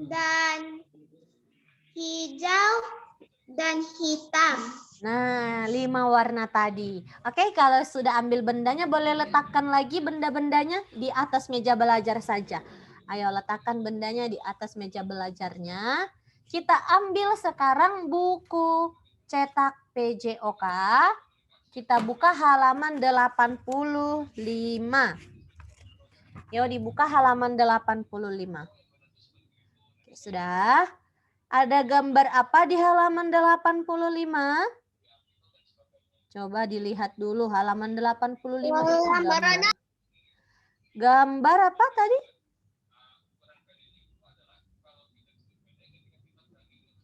dan hijau, dan hitam. Nah, 5 warna tadi. Oke, kalau sudah ambil bendanya, boleh letakkan lagi benda-bendanya di atas meja belajar saja. Ayo letakkan bendanya di atas meja belajarnya. Kita ambil sekarang buku cetak PJOK. Kita buka halaman 85. Yuk dibuka halaman 85. Oke, sudah. Ada gambar apa di halaman 85? Coba dilihat dulu halaman 85 itu gambar. Gambar apa tadi?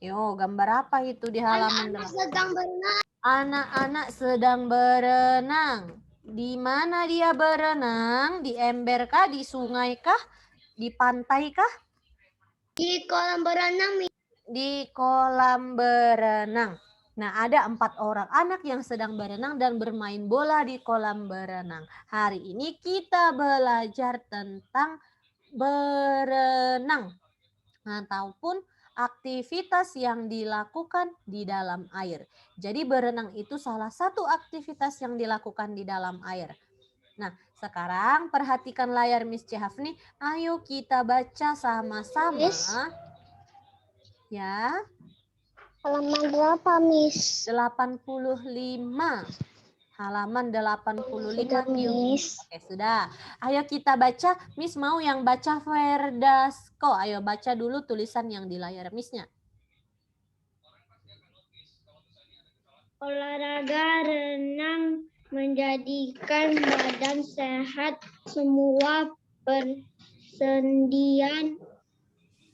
Yo, gambar apa itu di halaman 85? Anak-anak sedang berenang. Di mana dia berenang? Di ember kah? Di sungai kah? Di pantai kah? Di kolam berenang. Di kolam berenang. Nah, ada 4 orang anak yang sedang berenang dan bermain bola di kolam berenang. Hari ini kita belajar tentang berenang ataupun aktivitas yang dilakukan di dalam air. Jadi berenang itu salah satu aktivitas yang dilakukan di dalam air. Nah, sekarang perhatikan layar Miss Chehafni. Ayo kita baca sama-sama. Ya. Halaman berapa, Miss? 85. Halaman 85. Sudah, Miss. Oke, sudah. Ayo kita baca. Miss mau yang baca Verdasko. Ayo baca dulu tulisan yang di layar Missnya. Olahraga renang menjadikan badan sehat, semua persendian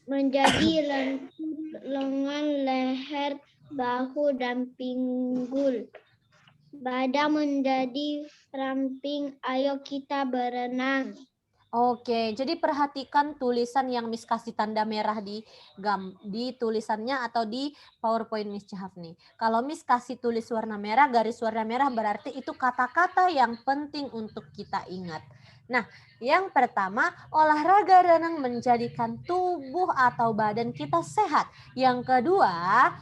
menjadi lentur, lengan, leher, bahu, dan pinggul. Badan menjadi ramping. Ayo kita berenang. Oke, jadi perhatikan tulisan yang Miss kasih tanda merah di tulisannya atau di PowerPoint Miss Chehafni. Kalau Miss kasih tulis warna merah, garis warna merah berarti itu kata-kata yang penting untuk kita ingat. Nah, yang pertama, olahraga renang menjadikan tubuh atau badan kita sehat. Yang kedua,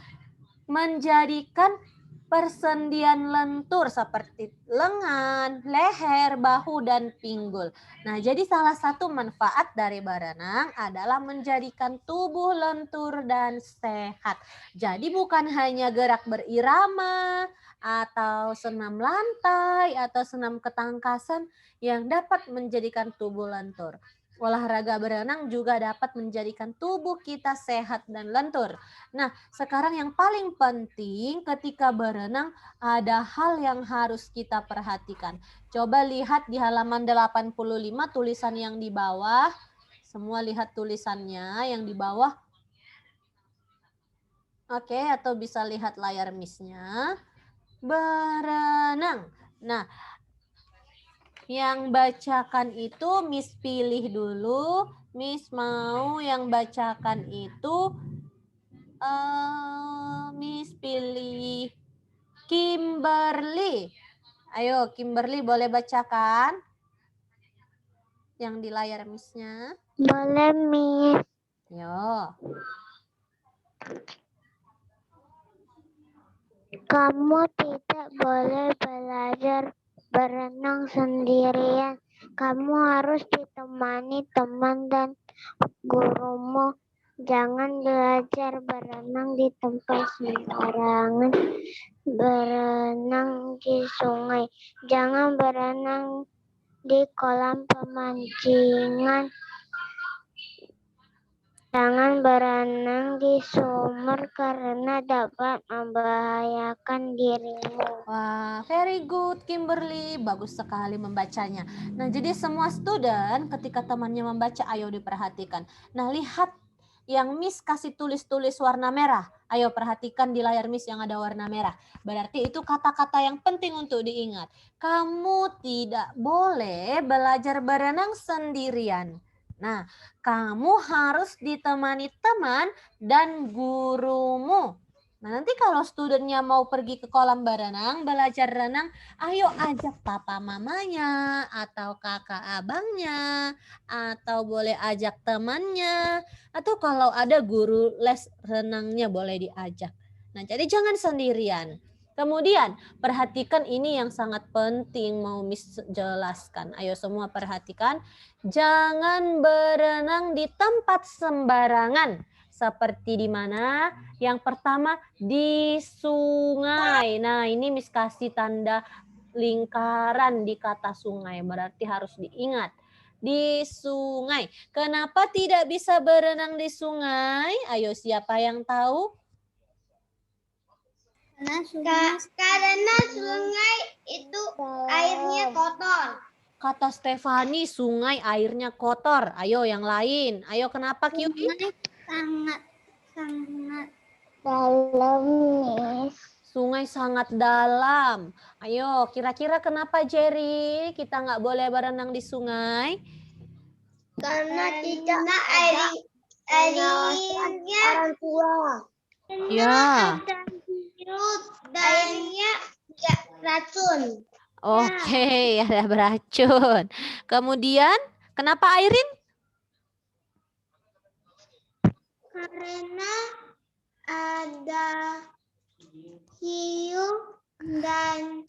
menjadikan persendian lentur seperti lengan, leher, bahu, dan pinggul. Nah, jadi salah satu manfaat dari berenang adalah menjadikan tubuh lentur dan sehat. Jadi bukan hanya gerak berirama atau senam lantai atau senam ketangkasan yang dapat menjadikan tubuh lentur. Olahraga berenang juga dapat menjadikan tubuh kita sehat dan lentur. Nah, sekarang yang paling penting ketika berenang ada hal yang harus kita perhatikan. Coba lihat di halaman 85 tulisan yang di bawah. Semua lihat tulisannya yang di bawah. Oke, atau bisa lihat layar Miss-nya. Berenang. Nah, yang bacakan itu Miss pilih dulu. Miss mau yang bacakan itu Miss pilih Kimberly. Ayo Kimberly boleh bacakan yang di layar Miss-nya. Boleh, Miss. Yo. Kamu tidak boleh belajar berenang sendirian. Kamu harus ditemani teman dan gurumu. Jangan belajar berenang di tempat sembarangan. Berenang di sungai. Jangan berenang di kolam pemancingan. Jangan berenang di sumur karena dapat membahayakan dirimu. Wah, very good Kimberly. Bagus sekali membacanya. Nah, jadi semua student ketika temannya membaca, ayo diperhatikan. Nah, lihat yang Miss kasih tulis-tulis warna merah. Ayo perhatikan di layar Miss yang ada warna merah. Berarti itu kata-kata yang penting untuk diingat. Kamu tidak boleh belajar berenang sendirian. Nah, kamu harus ditemani teman dan gurumu. Nah, nanti kalau studentnya mau pergi ke kolam berenang, belajar renang, ayo ajak papa mamanya, atau kakak abangnya, atau boleh ajak temannya, atau kalau ada guru les renangnya boleh diajak. Nah, jadi jangan sendirian. Kemudian, perhatikan ini yang sangat penting mau Miss jelaskan. Ayo semua perhatikan, jangan berenang di tempat sembarangan. Seperti di mana? Yang pertama di sungai. Nah, ini Miss kasih tanda lingkaran di kata sungai. Berarti harus diingat. Di sungai. Kenapa tidak bisa berenang di sungai? Ayo, siapa yang tahu? Karena sungai itu airnya kotor. Kata Stefani, sungai airnya kotor. Ayo, yang lain. Ayo, kenapa, Kyuki? Sangat dalam, Miss. Sungai sangat dalam. Ayo, kira-kira kenapa Jerry kita nggak boleh berenang di sungai? Karena tidak airnya orang tua. Ya. Ada virus dan airnya racun. Oke, ada beracun. Kemudian, kenapa Airin? Karena ada hiu dan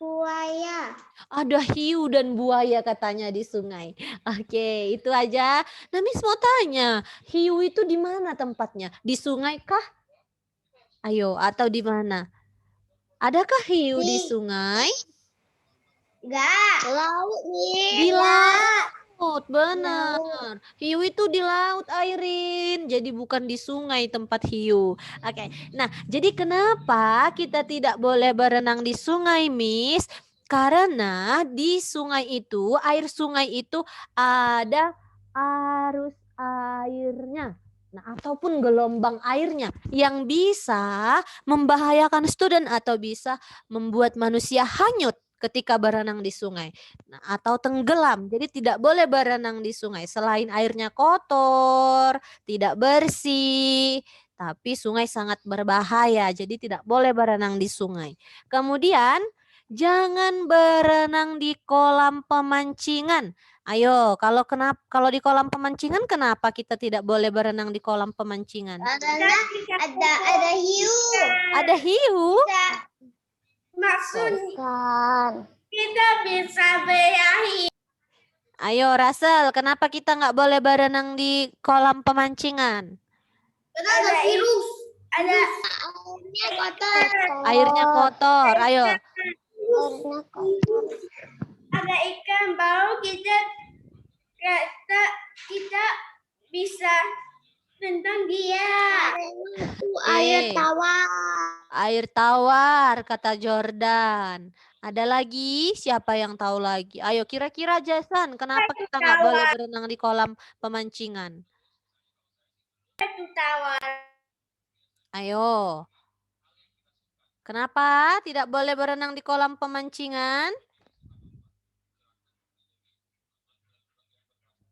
buaya. Ada hiu dan buaya katanya di sungai. Oke, itu aja. Nah, Miss mau tanya, hiu itu di mana tempatnya? Di sungai kah? Ayo, atau di mana? Adakah hiu di sungai? Enggak. Laut nih. Di laut, benar. Hiu itu di laut, Airin. Jadi bukan di sungai tempat hiu. Oke. Nah, jadi kenapa kita tidak boleh berenang di sungai, Miss? Karena di sungai itu, air sungai itu ada arus airnya. Nah, ataupun gelombang airnya yang bisa membahayakan student atau bisa membuat manusia hanyut ketika berenang di sungai. Nah, atau tenggelam. Jadi tidak boleh berenang di sungai. Selain airnya kotor, tidak bersih, tapi sungai sangat berbahaya. Jadi tidak boleh berenang di sungai. Kemudian jangan berenang di kolam pemancingan. Ayo, kalau di kolam pemancingan kenapa kita tidak boleh berenang di kolam pemancingan? Karena ada hiu. Ada hiu? Maksudnya kita bisa berakhir. Ayo Russell, kenapa kita nggak boleh berenang di kolam pemancingan? Karena ada virus. Ada airnya kotor. Airnya kotor. Ayo. Ada ikan bau, kita bisa tentang dia. Itu air tawar. Air tawar, kata Jordan. Ada lagi? Siapa yang tahu lagi? Ayo, kira-kira Jason, kenapa kita nggak boleh berenang di kolam pemancingan? Itu tawar. Ayo. Kenapa tidak boleh berenang di kolam pemancingan?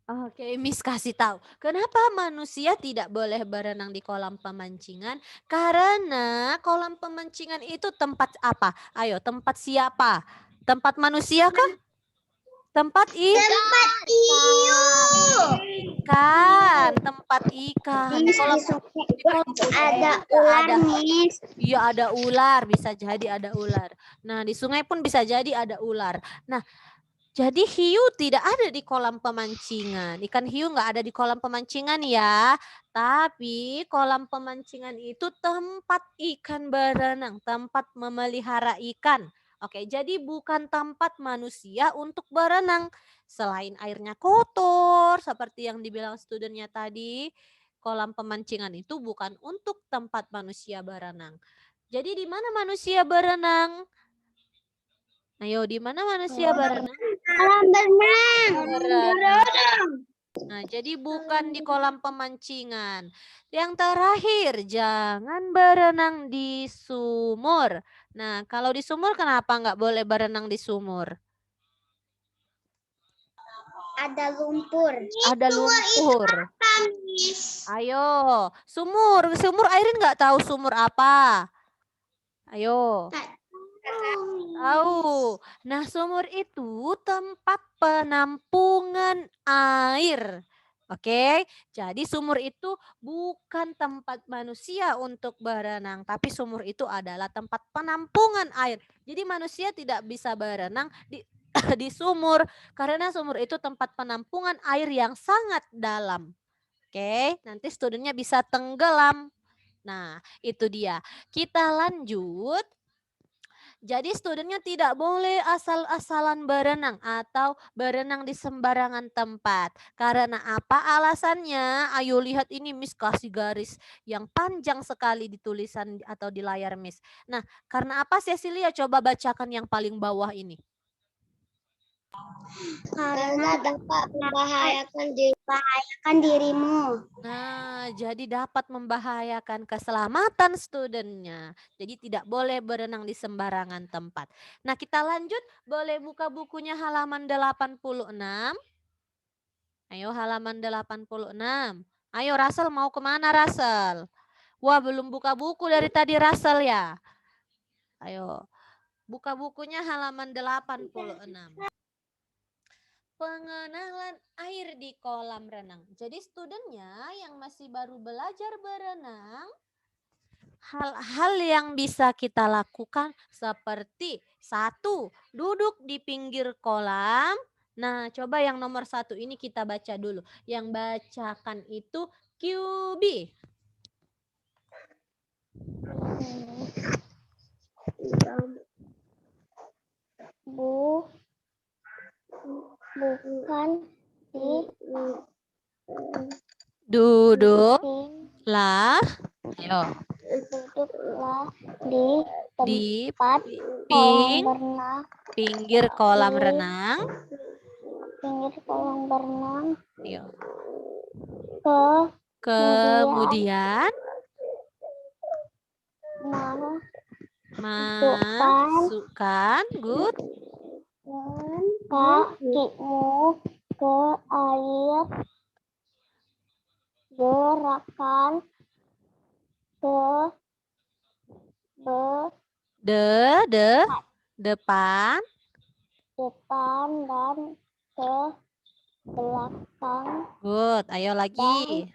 Oke, Miss kasih tahu. Kenapa manusia tidak boleh berenang di kolam pemancingan? Karena kolam pemancingan itu tempat apa? Ayo, tempat siapa? Tempat manusia kah? Tempat hiu. Ikan, tempat ikan. Di kolam Ada ular, Miss. Iya, ada ular, bisa jadi ada ular. Nah, di sungai pun bisa jadi ada ular. Nah, jadi hiu tidak ada di kolam pemancingan. Ikan hiu nggak ada di kolam pemancingan ya. Tapi kolam pemancingan itu tempat ikan berenang, tempat memelihara ikan. Oke, jadi bukan tempat manusia untuk berenang. Selain airnya kotor, seperti yang dibilang studentnya tadi, kolam pemancingan itu bukan untuk tempat manusia berenang. Jadi di mana manusia berenang? Ayo, di mana manusia berenang? Kolam berenang. Nah, jadi bukan di kolam pemancingan. Yang terakhir, jangan berenang di sumur. Nah, kalau di sumur kenapa nggak boleh berenang di sumur? Ada lumpur. Ada lumpur. Miss. Ayo, sumur. Sumur Airin nggak tahu sumur apa? Ayo. Tahu. Nah, sumur itu tempat penampungan air. Oke, jadi sumur itu bukan tempat manusia untuk berenang, tapi sumur itu adalah tempat penampungan air. Jadi manusia tidak bisa berenang di di sumur karena sumur itu tempat penampungan air yang sangat dalam. Oke, nanti studentnya bisa tenggelam. Nah, itu dia. Kita lanjut. Jadi studentnya tidak boleh asal-asalan berenang atau berenang di sembarangan tempat. Karena apa alasannya? Ayo lihat ini Miss kasih garis yang panjang sekali di tulisan atau di layar Miss. Nah, karena apa Cecilia? Coba bacakan yang paling bawah ini. Karena dapat membahayakan dirimu. Nah, jadi dapat membahayakan keselamatan studentnya. Jadi tidak boleh berenang di sembarangan tempat. Nah, kita lanjut. Boleh buka bukunya halaman 86. Ayo halaman 86. Ayo Russell mau kemana Russell? Wah, belum buka buku dari tadi Russell ya. Ayo, buka bukunya halaman 86. Pengenalan air di kolam renang. Jadi studentnya yang masih baru belajar berenang, hal-hal yang bisa kita lakukan seperti 1, duduk di pinggir kolam. Nah, coba yang nomor 1 ini kita baca dulu. Yang bacakan itu QB. Bukan Duduklah. Ayo. duduklah Di kolam berenang. pinggir kolam renang. Pinggir kolam berenang. Ayo. Kemudian masukkan good kakimu ke air, gerakan ke depan depan dan ke belakang. good. Ayo lagi.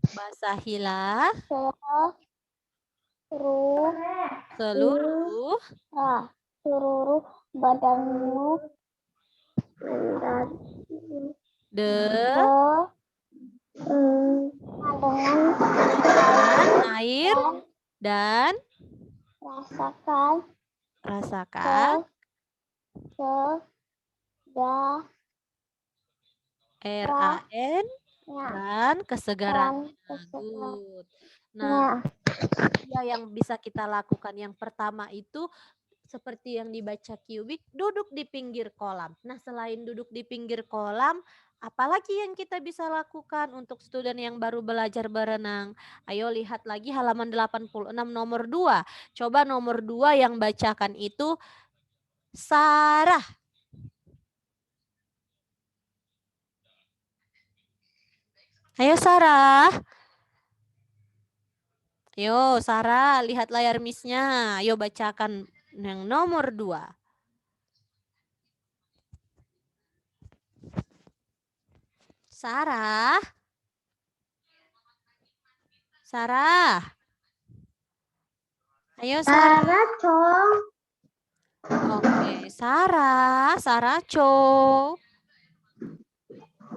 Basahilah seluruh badanmu dengan air dan rasakan RAN dan kesegaran. Good. Nah, ya yang bisa kita lakukan yang pertama itu seperti yang dibaca Kiwik, duduk di pinggir kolam. Nah, selain duduk di pinggir kolam, apalagi yang kita bisa lakukan untuk student yang baru belajar berenang? Ayo lihat lagi halaman 86 nomor 2. Coba nomor 2 yang bacakan itu Sarah. Ayo Sarah. Ayo Sarah, lihat layar Miss-nya. Ayo bacakan yang nomor 2. Sarah. Sarah. Ayo Sarah. Cong. Oke, Sarah Cho.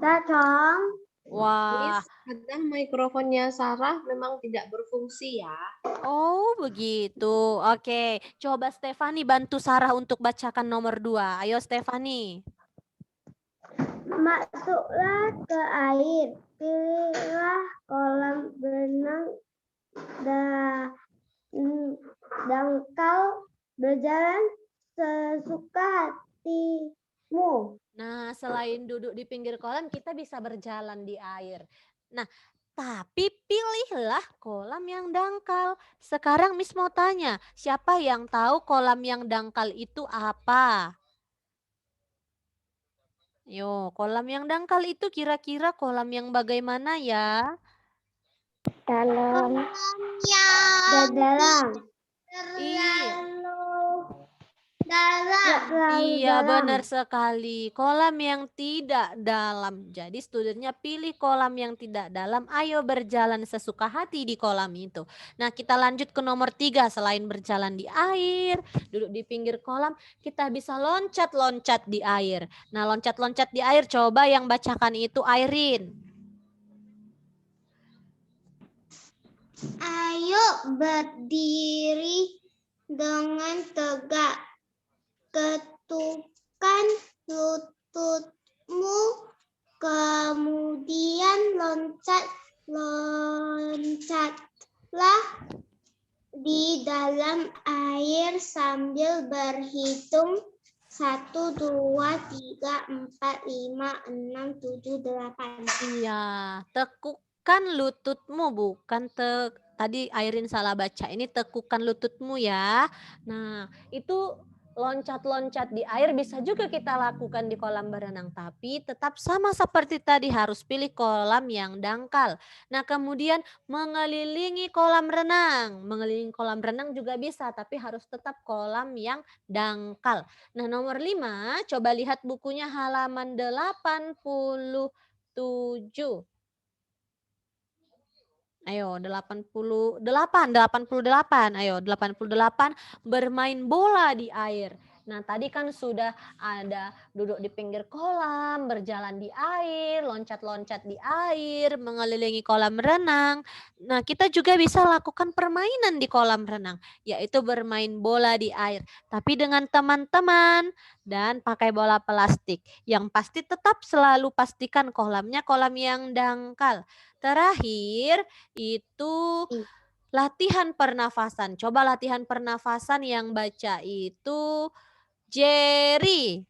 Cong. Wah. Kadang mikrofonnya Sarah memang tidak berfungsi ya. Oh, begitu. Oke, coba Stefani bantu Sarah untuk bacakan nomor 2. Ayo Stefani. Masuklah ke air, pilihlah kolam berenang dan kau berjalan sesuka hatimu. Nah, selain duduk di pinggir kolam, kita bisa berjalan di air. Nah, Tapi pilihlah kolam yang dangkal. Sekarang Miss mau tanya, siapa yang tahu kolam yang dangkal itu apa? Yo, kolam yang dangkal itu kira-kira kolam yang bagaimana ya? Dalam. Yang Dalam. Iya. Nggak terlalu Iya, dalam. benar sekali. Kolam yang tidak dalam. Jadi studentnya pilih kolam yang tidak dalam. Ayo berjalan sesuka hati di kolam itu. Nah, kita lanjut ke nomor 3. Selain berjalan di air, duduk di pinggir kolam, kita bisa loncat-loncat di air. Nah, loncat-loncat di air, coba yang bacakan itu Airin. Ayo berdiri dengan tegak. Ketukkan lututmu, kemudian loncatlah di dalam air sambil berhitung 1, 2, 3, 4, 5, 6, 7, 8. Iya, tekukan lututmu, bukan tadi Airin salah baca. Ini tekukan lututmu ya. Nah, itu loncat-loncat di air bisa juga kita lakukan di kolam berenang, tapi tetap sama seperti tadi harus pilih kolam yang dangkal. Nah, kemudian mengelilingi kolam renang. Mengelilingi kolam renang juga bisa, tapi harus tetap kolam yang dangkal. Nah, nomor 5, coba lihat bukunya halaman 87. Ayo 88. Ayo 88 bermain bola di air. Nah, tadi kan sudah ada duduk di pinggir kolam, berjalan di air, loncat-loncat di air, mengelilingi kolam renang. Nah, kita juga bisa lakukan permainan di kolam renang, yaitu bermain bola di air, tapi dengan teman-teman dan pakai bola plastik. Yang pasti tetap selalu pastikan kolamnya kolam yang dangkal. Terakhir itu latihan pernafasan. Coba latihan pernafasan yang baca itu Jerry.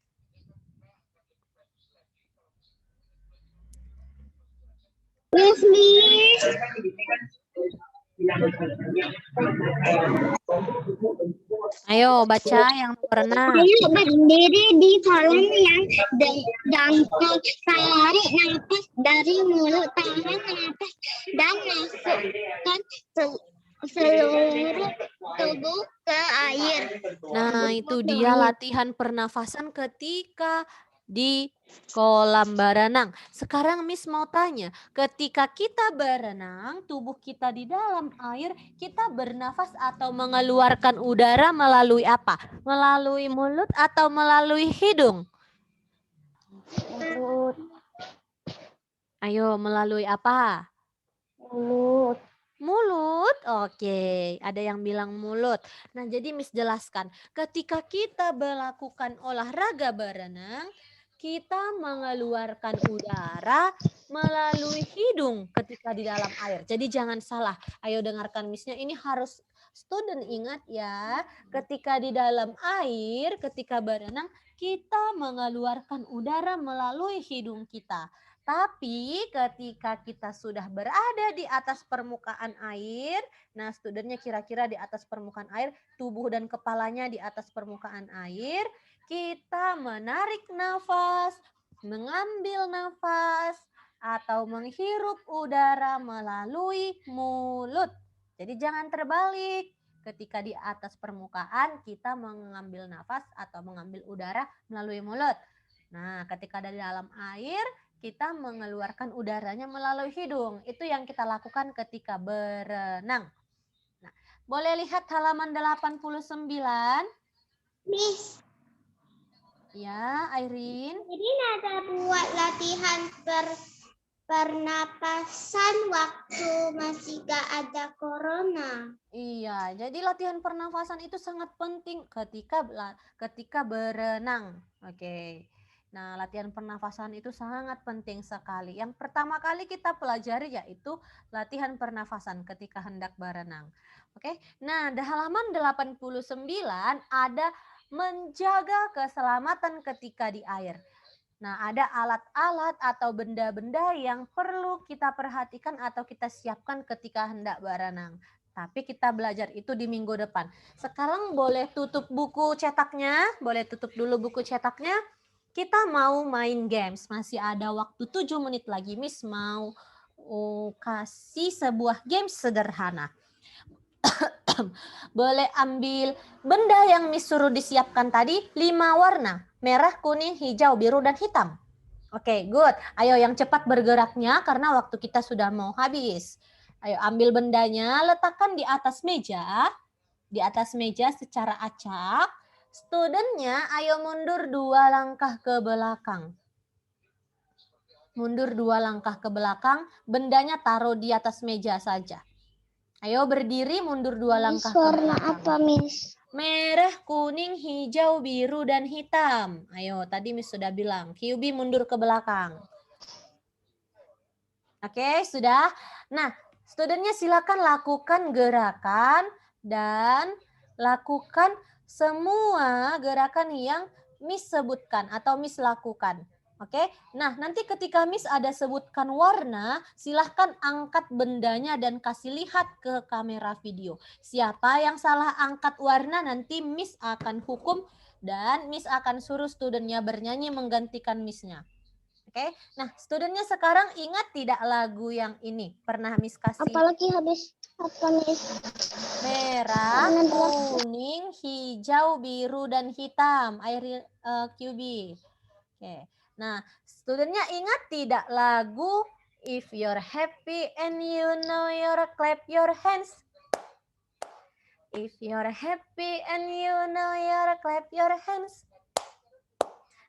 Ayo baca yang pernah. Ayo berdiri di kolam yang dangkal. Tarik nafas dari mulut, tahan nafas dan masukkan seluruh tubuh ke air. Nah, itu dia latihan pernafasan ketika di kolam berenang. Sekarang Miss mau tanya, ketika kita berenang, tubuh kita di dalam air, kita bernafas atau mengeluarkan udara melalui apa? Melalui mulut atau melalui hidung? Mulut. Ayo, melalui apa? Mulut. Mulut, oke. Ada yang bilang mulut. Nah, jadi Miss jelaskan, ketika kita melakukan olahraga berenang, kita mengeluarkan udara melalui hidung ketika di dalam air. Jadi jangan salah. Ayo dengarkan Missnya, ini harus student ingat ya. Ketika di dalam air, ketika berenang, kita mengeluarkan udara melalui hidung kita. Tapi ketika kita sudah berada di atas permukaan air, nah studentnya kira-kira di atas permukaan air, tubuh dan kepalanya di atas permukaan air, kita menarik nafas, mengambil nafas, atau menghirup udara melalui mulut. Jadi jangan terbalik. Ketika di atas permukaan, kita mengambil nafas atau mengambil udara melalui mulut. Nah, ketika dari dalam air, kita mengeluarkan udaranya melalui hidung. Itu yang kita lakukan ketika berenang. Nah, boleh lihat halaman 89? Miss, Ya, Airin. jadi ada buat latihan pernapasan waktu masih gak ada corona. Iya, jadi latihan pernafasan itu sangat penting ketika berenang. Oke. Nah, latihan pernafasan itu sangat penting sekali. Yang pertama kali kita pelajari yaitu latihan pernafasan ketika hendak berenang. Oke. Nah, di halaman 89 ada menjaga keselamatan ketika di air. Nah, ada alat-alat atau benda-benda yang perlu kita perhatikan atau kita siapkan ketika hendak berenang. Tapi kita belajar itu di minggu depan. Sekarang boleh tutup buku cetaknya, boleh tutup dulu buku cetaknya. Kita mau main games, masih ada waktu 7 menit lagi. Miss mau kasih sebuah games sederhana. Boleh ambil benda yang Miss suruh disiapkan tadi, 5 warna. Merah, kuning, hijau, biru, dan hitam. Oke, good. Ayo yang cepat bergeraknya karena waktu kita sudah mau habis. Ayo ambil bendanya, letakkan di atas meja. Di atas meja secara acak. Studentnya ayo mundur 2 langkah ke belakang. Mundur 2 langkah ke belakang, bendanya taruh di atas meja saja. Ayo berdiri, mundur 2 langkah ke Warna belakang. apa, Miss? Merah, kuning, hijau, biru, dan hitam. Ayo, tadi Miss sudah bilang. QB mundur ke belakang. Oke, sudah. Nah, studentnya silakan lakukan gerakan dan lakukan semua gerakan yang Miss sebutkan atau Miss lakukan. Oke, nah nanti ketika Miss ada sebutkan warna, silahkan angkat bendanya dan kasih lihat ke kamera video. Siapa yang salah angkat warna nanti Miss akan hukum dan Miss akan suruh studentnya bernyanyi menggantikan Miss-nya. Oke, nah studentnya sekarang ingat tidak lagu yang ini? Pernah Miss kasih? Apalagi habis apa, Miss? Merah, kuning, hijau, biru, dan hitam. Air QB. Oke. Nah, studentnya ingat tidak lagu If You're Happy and You Know You're Clap Your Hands? If you're happy and you know you're clap your hands.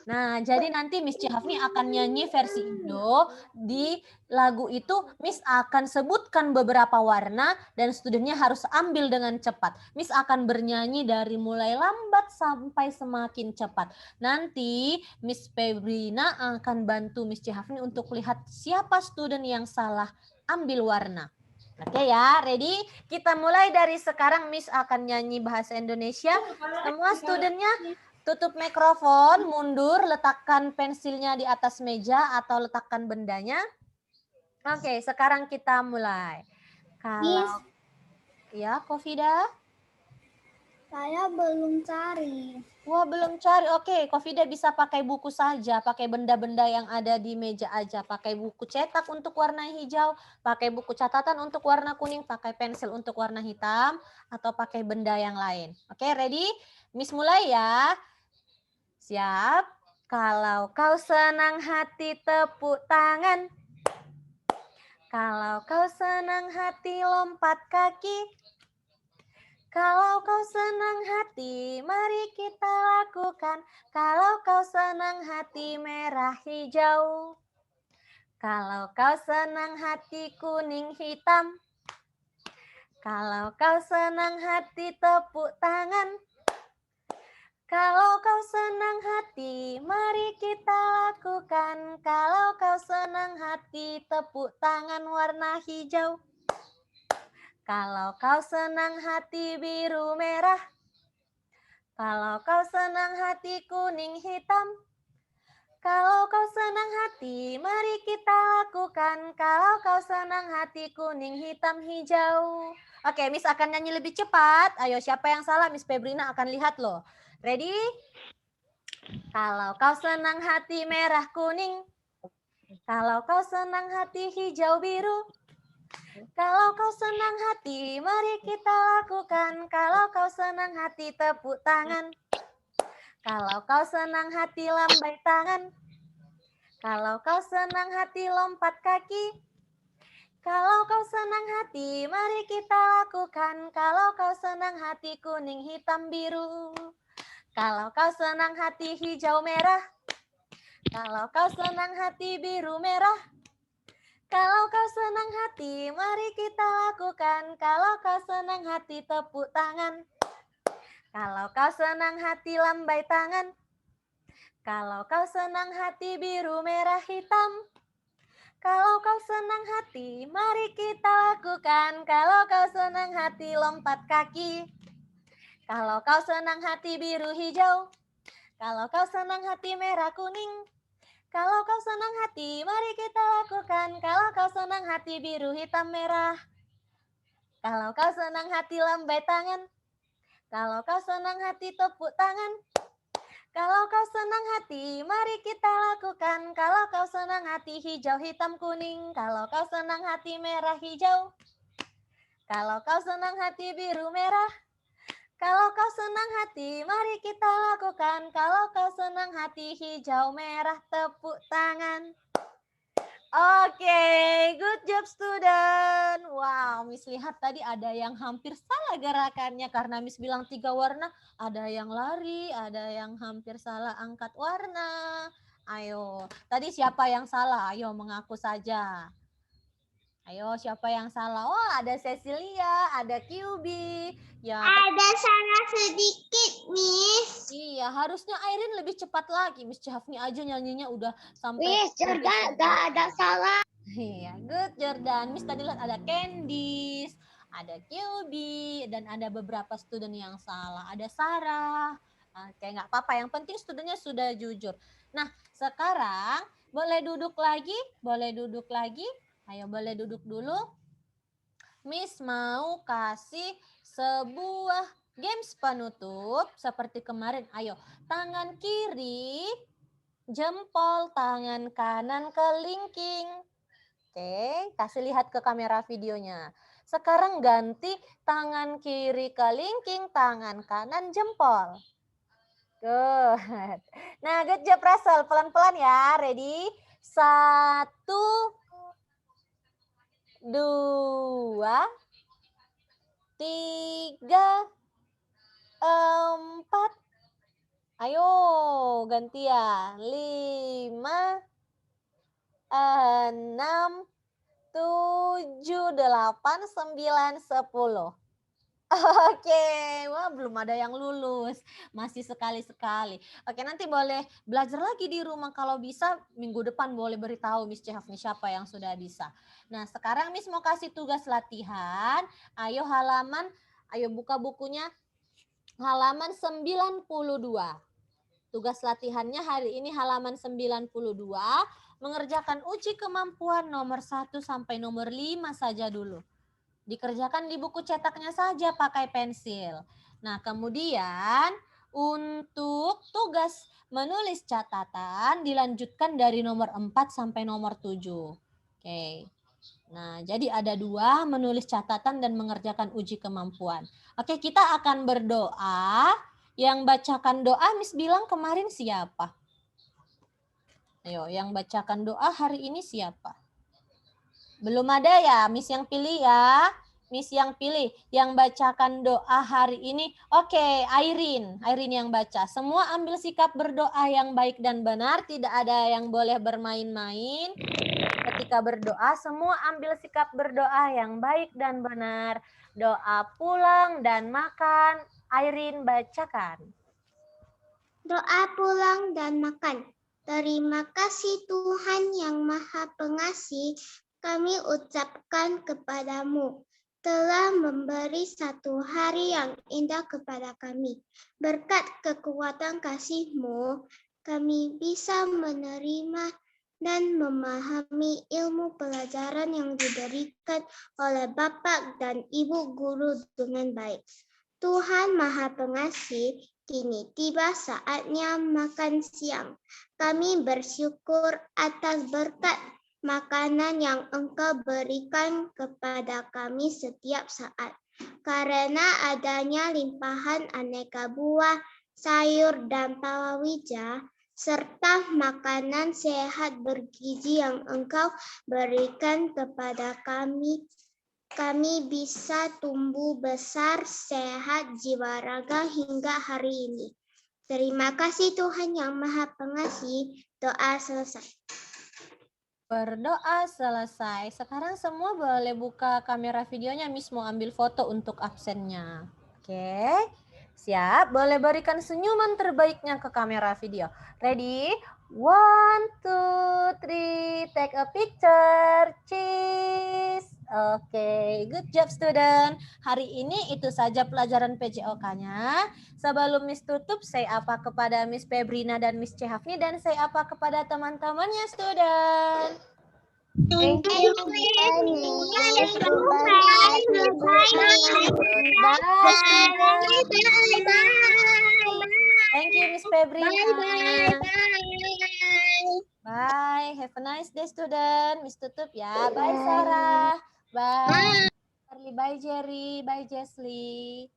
Nah, jadi nanti Miss Cihafni akan nyanyi versi Indo. Di lagu itu Miss akan sebutkan beberapa warna dan studentnya harus ambil dengan cepat. Miss akan bernyanyi dari mulai lambat sampai semakin cepat. Nanti Miss Febrina akan bantu Miss Cihafni untuk lihat siapa student yang salah ambil warna. Oke ya, ready? Kita mulai dari sekarang. Miss akan nyanyi bahasa Indonesia. Semua studentnya tutup mikrofon, mundur, letakkan pensilnya di atas meja atau letakkan bendanya. Oke, sekarang kita mulai. Kalau ya, Kofida? Saya belum cari. Wah, belum cari. Oke, Kofida bisa pakai buku saja, pakai benda-benda yang ada di meja aja. Pakai buku cetak untuk warna hijau, pakai buku catatan untuk warna kuning, pakai pensil untuk warna hitam, atau pakai benda yang lain. Oke, ready? Miss mulai ya. Siap? Kalau kau senang hati tepuk tangan. Kalau kau senang hati lompat kaki. Kalau kau senang hati mari kita lakukan. Kalau kau senang hati merah hijau. Kalau kau senang hati kuning hitam. Kalau kau senang hati tepuk tangan. Kalau kau senang hati, mari kita lakukan. Kalau kau senang hati, tepuk tangan warna hijau. Kalau kau senang hati biru merah. Kalau kau senang hati kuning hitam. Kalau kau senang hati, mari kita lakukan. Kalau kau senang hati kuning hitam hijau. Oke, Miss akan nyanyi lebih cepat. Ayo, siapa yang salah? Miss Febrina akan lihat loh. Ready? Kalau kau senang hati merah kuning. Kalau kau senang hati hijau biru. Kalau kau senang hati, mari kita lakukan. Kalau kau senang hati, tepuk tangan. Kalau kau senang hati, lambai tangan. Kalau kau senang hati, lompat kaki. Kalau kau senang hati, mari kita lakukan. Kalau kau senang hati, kuning, hitam, biru. Kalau kau senang hati hijau merah. Kalau kau senang hati biru merah. Kalau kau senang hati, mari kita lakukan. Kalau kau senang hati, tepuk tangan. Kalau kau senang hati, lambai tangan. Kalau kau senang hati biru merah hitam. Kalau kau senang hati, mari kita lakukan. Kalau kau senang hati, lompat kaki. Kalau kau senang hati biru hijau. Kalau kau senang hati merah kuning. Kalau kau senang hati, mari kita lakukan. Kalau kau senang hati, biru, hitam, merah. Kalau kau senang hati, lambai tangan. Kalau kau senang hati, tepuk tangan. Kalau kau senang hati, mari kita lakukan. Kalau kau senang hati, hijau, hitam, kuning. Kalau kau senang hati, merah, hijau. Kalau kau senang hati, biru, merah. Kalau kau senang hati, mari kita lakukan. Kalau kau senang hati, hijau, merah, tepuk tangan. Oke, good job student. Wow, Miss lihat tadi ada yang hampir salah gerakannya karena Miss bilang 3 warna. Ada yang lari, ada yang hampir salah angkat warna. Ayo, tadi siapa yang salah? Ayo mengaku saja. Ayo, siapa yang salah? Oh, ada Cecilia, ada QB. Ya, Ada salah sedikit, Miss. iya, harusnya Airin lebih cepat lagi. Miss Chafni aja nyanyinya udah sampai. Miss, Jordan gak ada salah. Iya, good Jordan. Miss tadi lihat ada Candice, ada QB, dan ada beberapa student yang salah. Ada Sarah. Oke, nggak apa-apa. Yang penting studentnya sudah jujur. Nah, sekarang boleh duduk lagi? Boleh duduk lagi? Ayo, boleh duduk dulu. Miss mau kasih sebuah games penutup seperti kemarin. Ayo, tangan kiri, jempol, tangan kanan kelingking. Oke, kasih lihat ke kamera videonya. Sekarang ganti tangan kiri kelingking, tangan kanan jempol. Good. Nah, good job Russell. Pelan-pelan ya. Ready? 1, 2, 3, 4. Ayo, gantian. 5, 6, 7, 8, 9, 10. Oke, wah belum ada yang lulus. Masih sekali-sekali. Oke, nanti boleh belajar lagi di rumah. Kalau bisa minggu depan boleh beritahu Miss Chafni siapa yang sudah bisa. Nah, sekarang Miss mau kasih tugas latihan. Ayo buka bukunya. Halaman 92. Tugas latihannya hari ini halaman 92. Mengerjakan uji kemampuan nomor 1 sampai nomor 5 saja dulu. Dikerjakan di buku cetaknya saja pakai pensil. Nah, kemudian untuk tugas menulis catatan dilanjutkan dari nomor 4 sampai nomor 7. Oke. Nah, jadi ada 2, menulis catatan dan mengerjakan uji kemampuan. Oke, kita akan berdoa. Yang bacakan doa Miss bilang kemarin siapa? Ayo, yang bacakan doa hari ini siapa? Belum ada ya, Miss yang pilih ya. Miss yang pilih, yang bacakan doa hari ini. Oke, Airin yang baca. Semua ambil sikap berdoa yang baik dan benar. Tidak ada yang boleh bermain-main. Ketika berdoa, semua ambil sikap berdoa yang baik dan benar. Doa pulang dan makan. Airin bacakan. Doa pulang dan makan. Terima kasih Tuhan yang Maha Pengasih, kami ucapkan kepadamu telah memberi satu hari yang indah kepada kami. Berkat kekuatan kasih-Mu, kami bisa menerima dan memahami ilmu pelajaran yang diberikan oleh Bapak dan Ibu guru dengan baik. Tuhan Maha Pengasih, kini tiba saatnya makan siang. Kami bersyukur atas berkat makanan yang Engkau berikan kepada kami setiap saat. Karena adanya limpahan aneka buah, sayur, dan palawija, serta makanan sehat bergizi yang Engkau berikan kepada kami, kami bisa tumbuh besar, sehat, jiwa raga hingga hari ini. Terima kasih Tuhan yang Maha Pengasih. Doa selesai. Berdoa selesai. Sekarang semua boleh buka kamera videonya. Miss mau ambil foto untuk absennya. Oke. Siap? Boleh berikan senyuman terbaiknya ke kamera video. Ready? 1, 2, 3. Take a picture. Cheese. Oke, good job student. Hari ini itu saja pelajaran PJOK-nya. Sebelum Miss tutup, saya apa kepada Miss Febrina dan Miss Chehafni dan saya apa kepada teman-temannya student. Thank you. Bye, student. Thank you, Miss Febrina. Bye. Have a nice day, student. Miss tutup ya. Bye, Sarah. Bye. Charlie. Bye, Jerry. Bye, Jesly.